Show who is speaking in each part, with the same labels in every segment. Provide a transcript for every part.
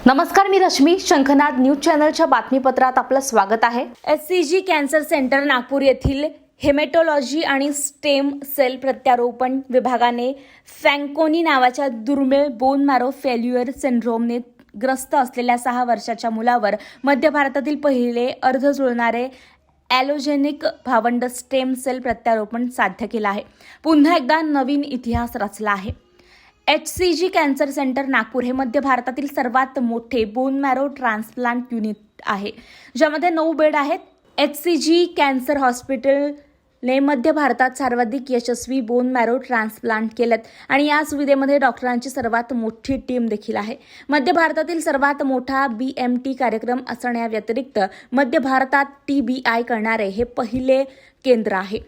Speaker 1: नमस्कार, मी रश्मी. शंखनाद न्यूज चॅनलच्या बातमीपत्रात आपलं स्वागत आहे. एचसीजी कॅन्सर सेंटर नागपूर येथील हेमेटोलॉजी आणि स्टेम सेल प्रत्यारोपण विभागाने फॅन्कोनी नावाच्या दुर्मिळ बोन मॅरो फेल्युअर सिंड्रोमने ग्रस्त असलेल्या 6 वर्षाच्या मुलावर मध्य भारतातील पहिले अर्ध जुळणारे ॲलोजेनिक भावंड स्टेम सेल प्रत्यारोपण साध्य केलं आहे. पुन्हा एकदा नवीन इतिहास रचला आहे. एचसीजी कॅन्सर सेंटर नागपूर हे मध्य भारतातील सर्वात मोठे बोन मॅरो ट्रान्सप्लांट युनिट आहे, ज्यामध्ये 9 बेड आहेत. एचसीजी कॅन्सर हॉस्पिटलने मध्य भारतात सर्वाधिक यशस्वी बोन मॅरो ट्रान्सप्लांट केलेत आणि या सुविधेमध्ये डॉक्टरांची सर्वात मोठी टीम देखील आहे. मध्य भारतातील सर्वात मोठा BMT कार्यक्रम असण्याव्यतिरिक्त मध्य भारतात TBI करणारे हे पहिले केंद्र आहे.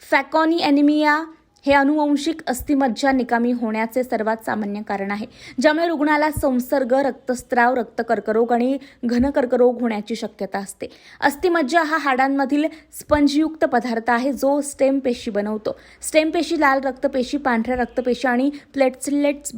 Speaker 1: फॅन्कोनी ॲनिमिया हे अनुवंशिक अस्थिमज्जा निकामी होण्याचे सर्वात सामान्य कारण आहे, ज्यामुळे रुग्णाला संसर्ग, रक्तस्राव, रक्तकर्करोग आणि घनकर्करोग होण्याची शक्यता असते. अस्थिमज्जा हा हाडांमधील स्पंजयुक्त पदार्थ आहे जो स्टेम पेशी बनवतो. स्टेम पेशी लाल रक्तपेशी, पांढऱ्या रक्तपेशी आणि प्लेटलेट्स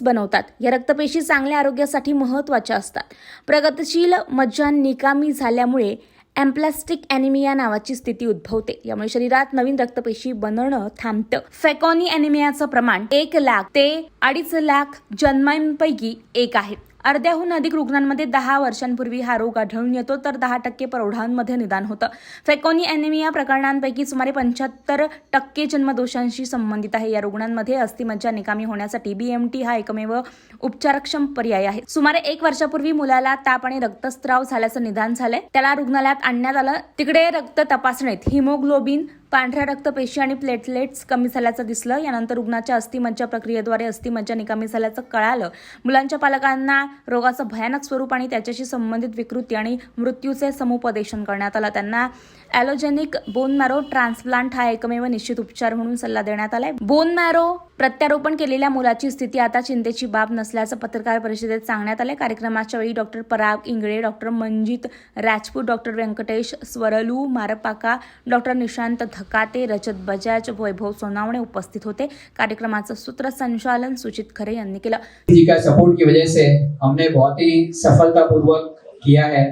Speaker 1: बनवतात. या रक्तपेशी चांगल्या आरोग्यासाठी महत्त्वाच्या असतात. प्रगतिशील मज्जा निकामी झाल्यामुळे एम्प्लास्टिक ॲनिमिया नावाची स्थिती उद्भवते. यामुळे शरीरात नवीन रक्तपेशी बनणं थांबतं. फॅन्कोनी ॲनिमियाचं प्रमाण 1 लाख ते 2.5 लाख जन्मांपैकी एक आहे. अर्ध्याहून अधिक रुग्णांमध्ये 10 वर्षांपूर्वी हा रोग आढळून येतो, तर 10% प्रौढांमध्ये निदान होतं. फॅन्कोनी ॲनिमिया प्रकरणांपैकी सुमारे 75% जन्मदोषांशी संबंधित आहे. या रुग्णांमध्ये अस्थिमज्जा निकामी होण्यासाठी BMT हा एकमेव उपचारक्षम पर्याय आहे. सुमारे 1 वर्षापूर्वी मुलाला ताप आणि रक्तस्राव झाल्याचं निदान झालंय. त्याला रुग्णालयात आणण्यात आलं. तिकडे रक्त तपासणीत हिमोग्लोबिन, पांढऱ्या रक्तपेशी आणि प्लेटलेट्स कमी झाल्याचं दिसलं. यानंतर रुग्णाच्या अस्थिमज्जा प्रक्रियेद्वारे अस्थिमज्जा निकामी झाल्याचं कळालं. मुलांच्या पालकांना रोगाचं भयानक स्वरूप आणि त्याच्याशी संबंधित विकृती आणि मृत्यूचे समुपदेशन करण्यात आलं. त्यांना ॲलोजेनिक बोन मॅरो ट्रान्सप्लांट हा एकमेव निश्चित उपचार म्हणून सल्ला देण्यात आलाय. बोन मॅरो प्रत्यारोपण केलेल्या मुलाची स्थिती आता चिंतेची बाब नसल्याचं पत्रकार परिषदेत सांगण्यात आले. कार्यक्रमाच्या वेळी doctor Parag Ingale, doctor Manjit Rajput, doctor Venkatesh Swarlu Marpaka, doctor Nishant Dhakate, Rajat Bajaj, Vaibhav Sonawane उपस्थित होते. कार्यक्रमाचं सूत्रसंचालन सुचित खरे यांनी केलं.
Speaker 2: जी का सपोर्ट की वजह से हमने बहुत ही सफलतापूर्वक किया है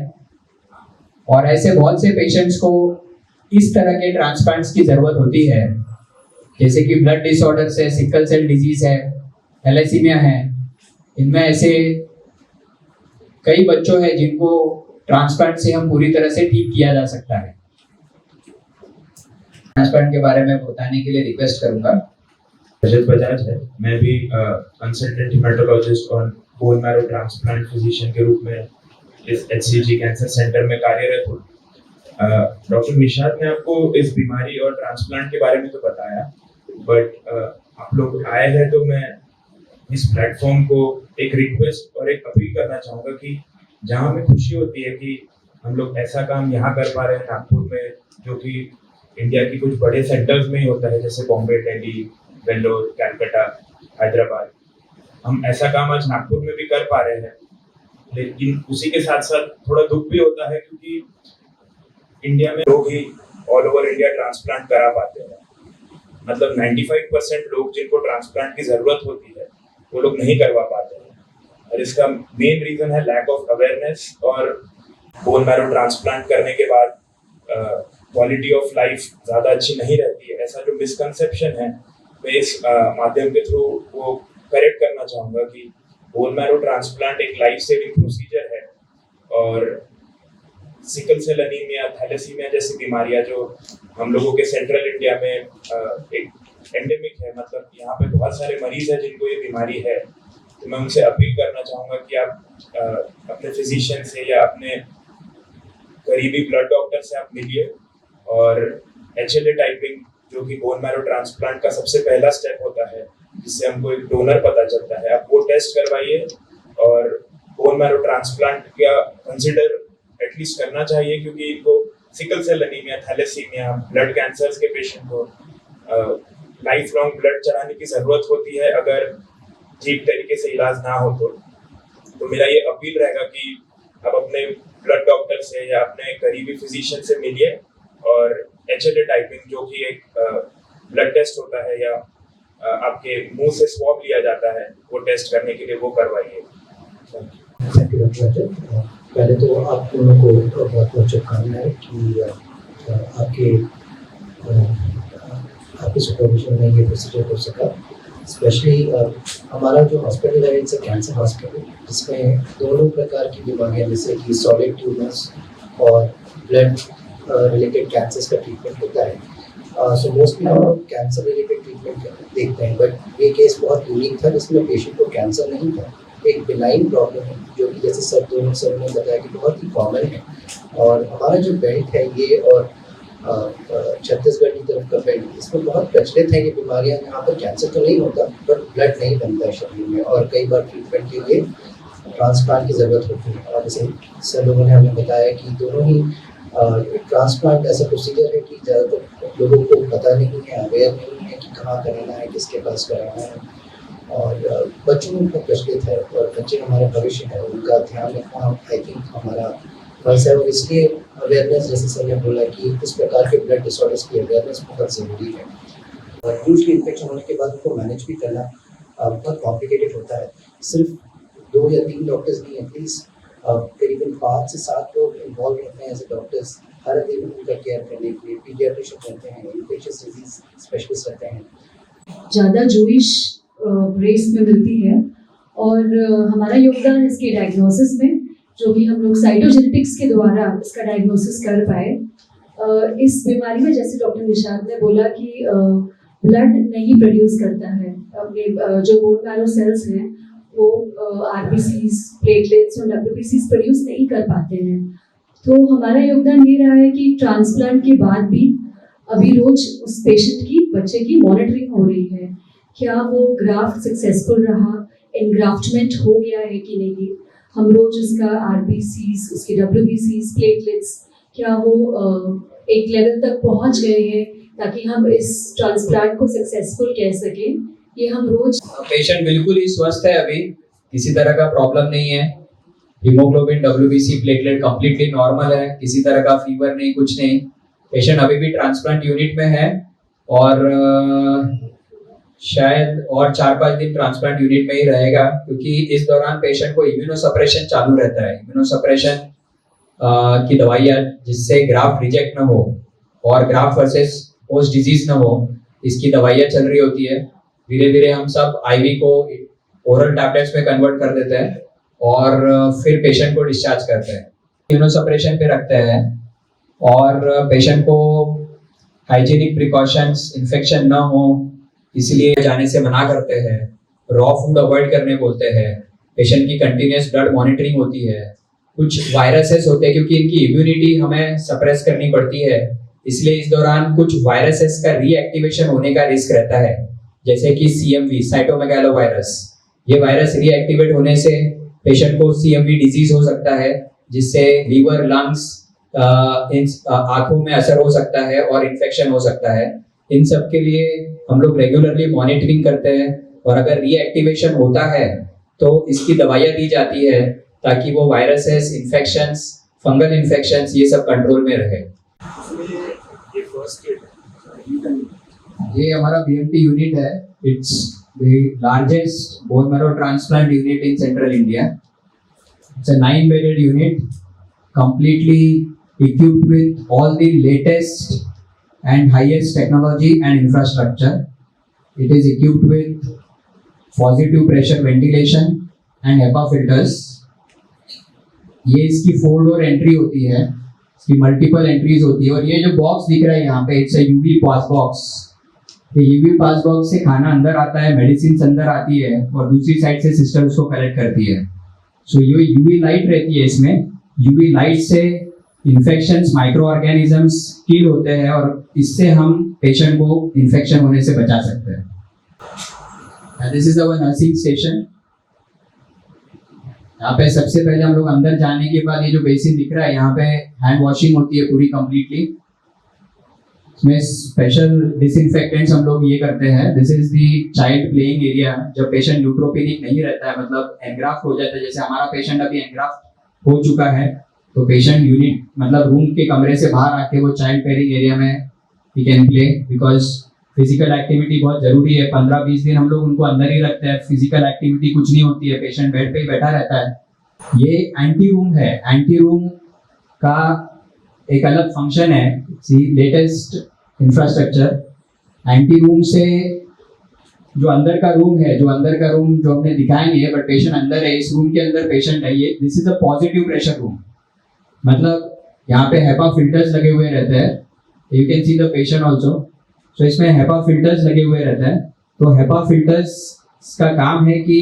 Speaker 2: और ऐसे बहुत से पेशेंट्स को इस तरह के ट्रांसप्लांट्स की जरूरत होती है, जैसे कि ब्लड डिसऑर्डर्स है, सिकल सेल डिजीज है, थैलेसीमिया है. इनमें ऐसे कई बच्चों हैं जिनको ट्रांसप्लांट से हम पूरी तरह से ठीक किया जा सकता है. ट्रांसप्लांट के बारे में बताने के लिए रिक्वेस्ट करूंगा.
Speaker 3: रजत बजाज है. मैं भी कंसल्टेंट हेमेटोलॉजिस्ट और बोन मैरो ट्रांसप्लांट फिजिशियन के रूप में इस एचसीजी कैंसर सेंटर में कार्यरत हूँ. डॉक्टर निशांत ने आपको इस बीमारी और ट्रांसप्लांट के बारे में तो बताया, बट आप लोग आए हैं तो मैं इस प्लेटफॉर्म को एक रिक्वेस्ट और एक अपील करना चाहूँगा कि जहाँ हमें खुशी होती है कि हम लोग ऐसा काम यहाँ कर पा रहे हैं नागपुर में, जो कि इंडिया की कुछ बड़े सेंटर्स में ही होता है, जैसे बॉम्बे, दिल्ली, बेंगलोर, कलकत्ता, हैदराबाद. हम ऐसा काम आज नागपुर में भी कर पा रहे हैं, लेकिन उसी के साथ साथ थोड़ा दुख भी होता है क्योंकि इंडिया में लोग ही ऑल ओवर इंडिया ट्रांसप्लांट करा पाते हैं. मतलब 95% लोग जिनको ट्रांसप्लांट की जरूरत होती है वो लोग नहीं करवा पाते हैं, और इसका मेन रीजन है लैक ऑफ अवेयरनेस. और बोन मैरो ट्रांसप्लांट करने के बाद क्वालिटी ऑफ लाइफ ज़्यादा अच्छी नहीं रहती है, ऐसा जो मिसकंसेप्शन है मैं इस माध्यम के थ्रू वो करेक्ट करना चाहूँगा कि बोन मैरो ट्रांसप्लांट एक लाइफ सेविंग प्रोसीजर है. और सिकल सेल एनीमिया, थैलेसीमिया जैसी बीमारियां जो हम लोगों के सेंट्रल इंडिया में एक एंडेमिक है, मतलब यहाँ पे बहुत सारे मरीज हैं जिनको ये बीमारी है. तो मैं उनसे अपील करना चाहूँगा कि आप अपने फिजिशियन से या अपने करीबी ब्लड डॉक्टर से आप मिलिए, और HLA टाइपिंग जो कि बोन मैरो ट्रांसप्लांट का सबसे पहला स्टेप होता है, जिससे हमको एक डोनर पता चलता है, आप वो टेस्ट करवाइए. और बोन मैरो ट्रांसप्लांट का कंसिडर एटलीस्ट करना चाहिए, क्योंकि इनको sickle cell anaemia, thalassemia, blood cancers के पेशेंट को लाइफ लॉन्ग ब्लड चढ़ाने की जरूरत होती है अगर ठीक तरीके से इलाज ना हो तो. तो मेरा ये अपील रहेगा कि आप अपने ब्लड डॉक्टर से या अपने करीबी फिजिशियन से मिलिए और HLA टाइपिंग जो कि एक ब्लड टेस्ट होता है या आपके मुंह से स्वैब लिया जाता है वो टेस्ट करने के लिए वो करवाइए।
Speaker 4: थैंक यू डॉक्टर रजत। पहले तो आप दोनों को बहुत बहुत शुभकामनाएं कि आपके सुपरविजन में ये प्रोसीजर हो सका। स्पेशली हमारा जो हॉस्पिटल है इट्स अ कैंसर हॉस्पिटल जिसमें दोनों प्रकार की बीमारियां जैसे कि सॉलिड ट्यूमर्स और ब्लड रिलेटेड कैंसर्स का ट्रीटमेंट होता है। सो मोस्टली हम लोग कैंसर रिलेटेड ट्रीटमेंट देखते हैं, बट ये केस बहुत यूनिक था जिसमें पेशेंट को कैंसर नहीं था, एक बिनाइन प्रॉब्लम है जो कि जैसे सर ने बताया कि बहुत ही कॉमन है। और हमारा जो बेल्ट है ये और छत्तीसगढ़ की तरफ का बेल्ट इसमें बहुत प्रचलित है ये बीमारियां। यहाँ पर कैंसर तो नहीं होता बट ब्लड नहीं बनता है शरीर में और कई बार ट्रीटमेंट के लिए ट्रांसप्लांट की ज़रूरत होती है। और जैसे सर लोगों ने हमें बताया कि दोनों ही ट्रांसप्लांट ऐसा प्रोसीजर है कि ज़्यादातर लोगों को पता नहीं है, अवेयर नहीं है कि कहाँ कराना है, किसके पास कराना है। और बच्चों में बहुत प्रचलित है और बच्चे हमारा भविष्य है, उनका ध्यान रखना आई थिंक हमारा फर्ज है। और इसलिए अवेयरनेस जैसे सर ने बोला कि इस प्रकार के ब्लड डिसऑर्डर्स की अवेयरनेस बहुत ज़रूरी है। और यूजली इन्फेक्शन होने के बाद उनको मैनेज भी करना बहुत कॉम्प्लिकेटेड होता है। सिर्फ 2 या 3 डॉक्टर्स नहीं, एटलीस्ट करीबन 5 से 7 लोग इन्वॉल्व रहते हैं एज ए डॉक्टर्स हर दिन उनका केयर करने के लिए। पीडियाट्रिशियन रहते हैं, इन्फेक्शियस डिजीज स्पेशलिस्ट रहते हैं।
Speaker 5: ज़्यादा जोइश रेस में मिलती है और हमारा योगदान इसके डायग्नोसिस में जो कि हम लोग साइटोजेनेटिक्स के द्वारा इसका डायग्नोसिस कर पाए। इस बीमारी में जैसे डॉक्टर निशांत ने बोला कि ब्लड नहीं प्रोड्यूस करता है, अपने जो बोन मैरो सेल्स हैं वो आरबीसीज, प्लेटलेट्स और डब्ल्यूबीसीज प्रोड्यूस नहीं कर पाते हैं। तो हमारा योगदान ये रहा है कि ट्रांसप्लांट के बाद भी अभी रोज उस पेशेंट की, बच्चे की मॉनिटरिंग हो रही है। क्या वो ग्राफ्ट सक्सेसफुल रहा, एनग्राफ्टमेंट हो गया है कि नहीं, हम रोज उसका आरबीसीज, उसके डब्ल्यूबीसीज, प्लेटलेट्स क्या वो एक लेवल तक पहुंच गए हैं ताकि हम इस ट्रांसप्लांट को सक्सेसफुल कह सकें। ये हम रोज
Speaker 2: पेशेंट बिल्कुल ही स्वस्थ है, अभी किसी तरह का प्रॉब्लम नहीं है। Haemoglobin, WBC, platelet completely normal है, किसी तरह का फीवर नहीं, कुछ नहीं। पेशेंट अभी भी ट्रांसप्लांट यूनिट में है और शायद और 4-5 दिन ट्रांसप्लांट यूनिट में ही रहेगा क्योंकि इस दौरान पेशेंट को इम्यूनोसप्रेशन चालू रहता है। इम्यूनोसप्रेशन की दवाइयाँ जिससे ग्राफ्ट रिजेक्ट न हो और ग्राफ्ट वर्सेस पोस्ट डिजीज न हो, इसकी दवाइयाँ चल रही होती है। धीरे धीरे हम सब आईवी को ओरल टैबलेट्स में कन्वर्ट कर देते हैं और फिर पेशेंट को डिस्चार्ज करते हैं, इम्यूनोसप्रेशन पे रखते हैं और पेशेंट को हाइजीनिक प्रिकॉशंस, इन्फेक्शन ना हो इसलिए जाने से मना करते हैं। रॉ फूड अवॉइड करने बोलते हैं। पेशेंट की कंटिन्यूस ब्लड मॉनिटरिंग होती है। कुछ वायरसेस होते हैं क्योंकि इनकी इम्यूनिटी हमें सप्रेस करनी पड़ती है, इसलिए इस दौरान कुछ वायरसेस का रीएक्टिवेशन होने का रिस्क रहता है, जैसे कि CMV, साइटोमेगालोवायरस। ये वायरस रीएक्टिवेट होने से पेशेंट को CMV डिजीज हो सकता है जिससे लीवर, लंग्स, आंखों में असर हो सकता है और इन्फेक्शन हो सकता है। इन सब के लिए हम लोग रेगुलरली मॉनिटरिंग करते हैं और अगर रीएक्टिवेशन होता है तो इसकी दवाइयाँ दी जाती है ताकि वो वायरसेस, इन्फेक्शंस, फंगल इन्फेक्शंस ये सब कंट्रोल में रहे। ये हमारा BMT यूनिट है। It's the largest bone marrow transplant unit in central India. It's a 9-bedded unit, completely equipped with all the latest and highest technology and infrastructure. It is equipped with positive pressure ventilation and HEPA filters. ये इसकी 4-door entry होती है, इसकी multiple entries होती है। और ये जो बॉक्स दिख रहा है यहाँ पे, it's a UV pass box. ये UV पास बॉक्स से खाना अंदर आता है, मेडिसिन अंदर आती है और दूसरी साइड से सिस्टम उसको कलेक्ट करती है। सो ये UV लाइट रहती है इसमें। UV लाइट से इन्फेक्शंस, माइक्रो ऑर्गेनिजम्स किल होते हैं और इससे हम पेशेंट को इन्फेक्शन होने से बचा सकते हैं। This is our nursing station. यहाँ पे सबसे पहले हम लोग अंदर जाने के बाद ये जो बेसिन दिख रहा है यहाँ पे हैंड वॉशिंग होती है पूरी कंप्लीटली। इसमें स्पेशल डिसइंफेक्टेंट्स हम लोग ये करते हैं. This is the child playing area. जब पेशेंट न्यूट्रोपेनिक नहीं रहता है, मतलब एनग्राफ्ट हो जाता है, जैसे हमारा पेशेंट अभी एनग्राफ्ट हो चुका है, तो पेशेंट यूनिट मतलब रूम के कमरे से बाहर आके वो चाइल्ड पेयरिंग एरिया में he can play, because physical activity बहुत जरूरी है. 15-20 दिन हम लोग उनको अंदर ही रखते हैं. फिजिकल एक्टिविटी कुछ नहीं होती है, पेशेंट बेड पे ही बैठा रहता है. ये एंटी रूम है. एंटी रूम का एक अलग फंक्शन है. सी लेटेस्ट इंफ्रास्ट्रक्चर एंटी रूम से जो अंदर का रूम जो हमने दिखाया नहीं है, बट पेशेंट अंदर है. इस रूम के अंदर पेशेंट है. ये this is a positive pressure room. मतलब यहाँ पे हेपा फिल्टर्स लगे हुए रहते हैं. You can see the patient also. So इसमें हेपा फिल्टर्स लगे हुए रहते हैं. तो हेपा फिल्टर्स का काम है कि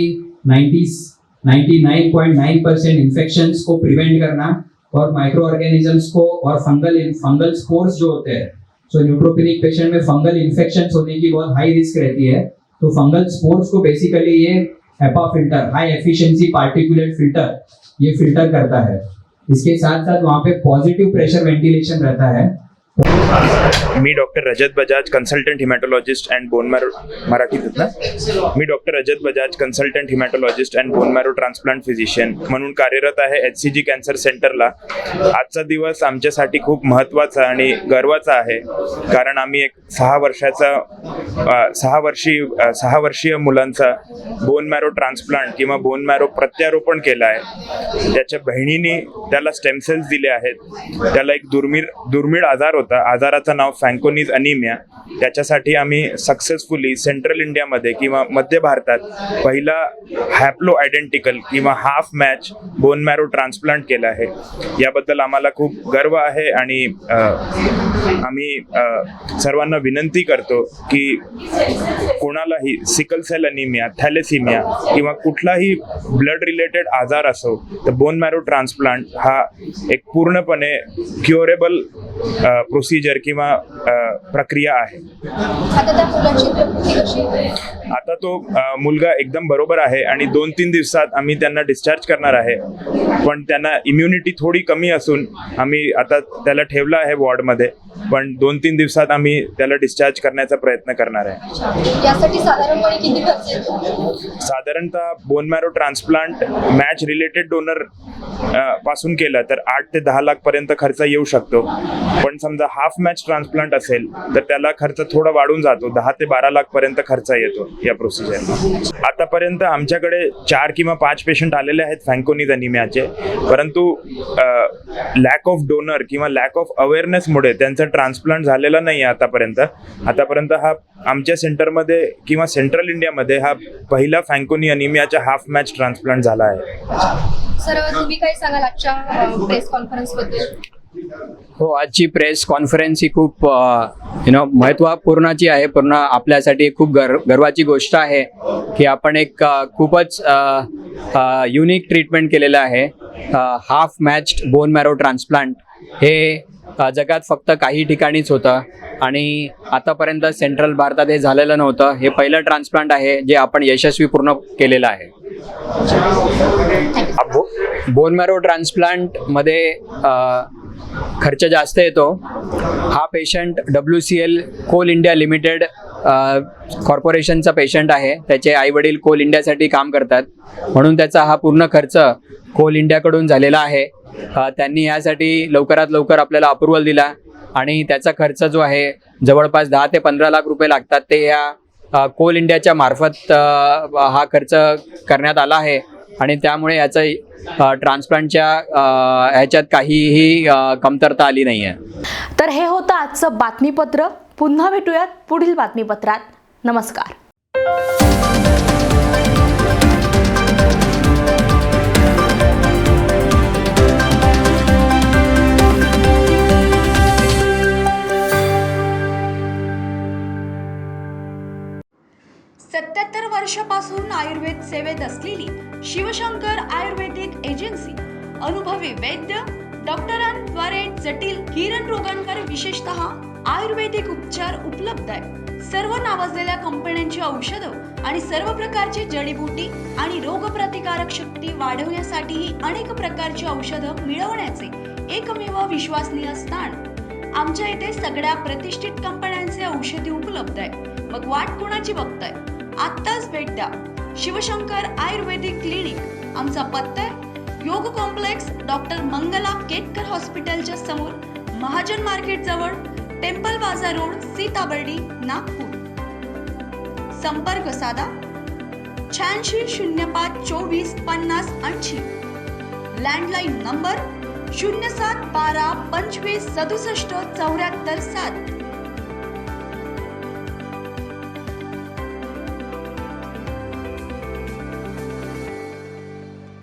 Speaker 2: 99.9% इन्फेक्शंस को प्रिवेंट करना और माइक्रो ऑर्गेनिजम्स को और फंगल स्पोर्स जो होते हैं. सो न्यूट्रोपेनिक पेशेंट में फंगल इन्फेक्शंस होने की बहुत हाई रिस्क रहती है. तो फंगल स्पोर्स को बेसिकली ये HEPA filter, high efficiency particulate filter, ये फिल्टर करता है. इसके साथ साथ वहाँ पे पॉजिटिव प्रेशर वेंटिलेशन रहता है.
Speaker 3: मी doctor Rajat Bajaj, consultant haematologist and bone marrow मराठीत ना मी doctor Rajat Bajaj, consultant haematologist and bone marrow transplant physician म्हणून कार्यरत आहे HCG कॅन्सर सेंटरला. आजचा दिवस आमच्यासाठी खूप महत्त्वाचा आणि गर्वाचा आहे, कारण आम्ही एक 6 वर्षीय मुलांचा बोन मॅरो ट्रान्सप्लांट किंवा बोन मॅरो प्रत्यारोपण केलं आहे. त्याच्या बहिणीने त्याला स्टेम सेल्स दिले आहेत. त्याला एक दुर्मिळ आजार होता. आजाराचं नाव फॅन्कोनीज अनिमिया. त्याच्यासाठी आम्ही सक्सेसफुली सेंट्रल इंडियामध्ये किंवा मध्य भारतात पहिला हॅप्लो आयडेंटिकल किंवा half match bone marrow transplant केला आहे. याबद्दल आम्हाला खूप गर्व आहे आणि आम्ही सर्वांना विनंती करतो की कोणालाही सिकल सेल अनिमिया, थॅलेसिमिया किंवा कुठलाही ब्लड रिलेटेड आजार असो, तर बोन मॅरो ट्रान्सप्लांट हा एक पूर्णपणे क्युरेबल प्रोसिजर किंवा प्रक्रिया आहे. आता तो मुलगा एकदम बरोबर आहे आणि 2-3 दिवसात आम्ही त्यांना डिस्चार्ज करणार आहे. पण त्यांना इम्युनिटी थोडी कमी असून आम्ही आता त्याला ठेवलं आहे वॉर्डमध्ये, पण 2-3 दिवसात आम्ही त्याला डिस्चार्ज करण्याचा प्रयत्न करणार आहे.
Speaker 6: यासाठी साधारणपणे किती खर्च येतो?
Speaker 3: साधारणतः bone marrow transplant match related donor पासून केलं तर 8 ते 10 लाख पर्यंत खर्च येऊ शकतो. पण समजा हाफ मॅच ट्रान्सप्लांट असेल तर त्याला खर्च थोडा वाढून जातो. 10 ते 12 लाख पर्यंत खर्च येतो या प्रोसिजरला. आतापर्यंत आमच्याकडे 4 किंवा 5 पेशंट आलेले आहेत फॅन्कोनीज अनिमियाचे, परंतु लॅक ऑफ डोनर किंवा लॅक ऑफ अवेअरनेसमुळे त्यांचं ट्रान्सप्लांट झालेलं नाही आहे आतापर्यंत. हा आमच्या सेंटरमध्ये किंवा सेंट्रल इंडियामध्ये हा पहिला फॅन्कोनी अनिमियाचा हाफ मॅच ट्रान्सप्लांट झाला आहे.
Speaker 6: सर, तुम्ही काय सांगाल आजच्या प्रेस कॉन्फरन्स बद्दल?
Speaker 7: हो, आजची प्रेस कॉन्फरन्स ही खूप महत्त्वपूर्णची आहे. पूर्ण आपल्यासाठी खूप गर्वाची गोष्ट आहे की आपण एक खूपच युनिक ट्रीटमेंट केलेलं आहे. Half matched bone marrow transplant हे जगात फक्त काही ठिकाणीच होतं आणि आतापर्यंत सेंट्रल भारतात हे झालेलं नव्हतं. हे पहिलं ट्रान्सप्लांट आहे जे आपण यशस्वी पूर्ण केलेलं आहे. बोन मॅरो ट्रान्सप्लांटमध्ये खर्च जास्त येतो. हा पेशंट WCL कोल इंडिया लिमिटेड कॉर्पोरेशनचा पेशंट आहे. त्याचे आईवडील कोल इंडियासाठी काम करतात, म्हणून त्याचा हा पूर्ण खर्च कोल इंडियाकडून झालेला आहे. त्यांनी यासाठी लवकरात लवकर आपल्याला अप्रुव्हल दिला आणि त्याचा खर्च जो आहे जवळपास 10 ते 15 लाख रुपये लागतात. ते या कोल इंडियाच्या मार्फत हा खर्च करण्यात आला आहे आणि त्यामुळे याचं ट्रान्सप्लांटच्या ह्याच्यात काहीही कमतरता आली नाही आहे.
Speaker 1: तर हे होतं आजचं बातमीपत्र. पुन्हा भेटूयात पुढील बातमीपत्रात. नमस्कार.
Speaker 8: वर्षापासून आयुर्वेद सेवेत असलेली शिवशंकर आयुर्वेदिक एजन्सी अनुभवी वैद्य डॉक्टरांद्वारे जटिल किरण रोगांवर विशेषतः आयुर्वेदिक उपचार उपलब्ध आहे. सर्व नावाजलेल्या कंपन्यांची औषधं आणि सर्व प्रकारची जडीबुटी आणि रोगप्रतिकारक शक्ती वाढवण्यासाठी अनेक प्रकारची औषधं मिळवण्याचे एकमेव विश्वसनीय स्थान आमच्या इथे सगळ्या प्रतिष्ठित कंपन्यांचे औषधी उपलब्ध आहे. मग वाट कोणाची बघताय? आत्ताच भेट द्या शिवशंकर आयुर्वेदिक क्लिनिक. आमचा पत्ता आहे योग कॉम्प्लेक्स डॉक्टर मंगला केतकर हॉस्पिटलच्या समोर, महाजन मार्केट जवळ, टेम्पल बाजार रोड, सीताबर्डी, नागपूर. संपर्क साधा 8605 24 50 80. Landline number 0712 25 67 74 7.